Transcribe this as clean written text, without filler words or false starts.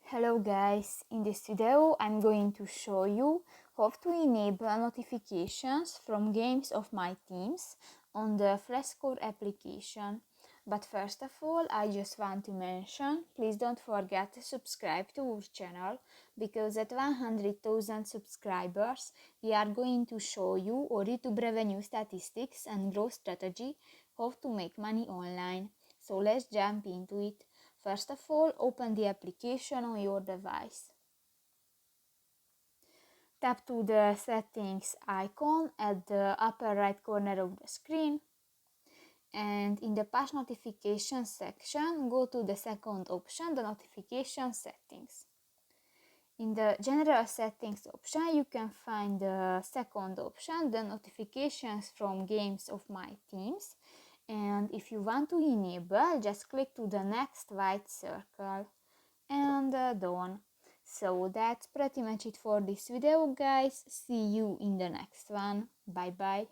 Hello guys, in this video I'm going to show you how to enable notifications from games of my teams on the Flashscore application. But first of all, I just want to mention, please don't forget to subscribe to our channel, because at 100,000 subscribers we are going to show you our YouTube revenue statistics and growth strategy, how to make money online. So let's jump into it. First of all, open the application on your device. Tap to the settings icon at the upper right corner of the screen, and in the push notification section, go to the second option, the notification settings. In the general settings option, you can find the second option, the notifications from games of my teams. And if you want to enable, just click to the next white circle and done. So that's pretty much it for this video, guys. See you in the next one. Bye bye.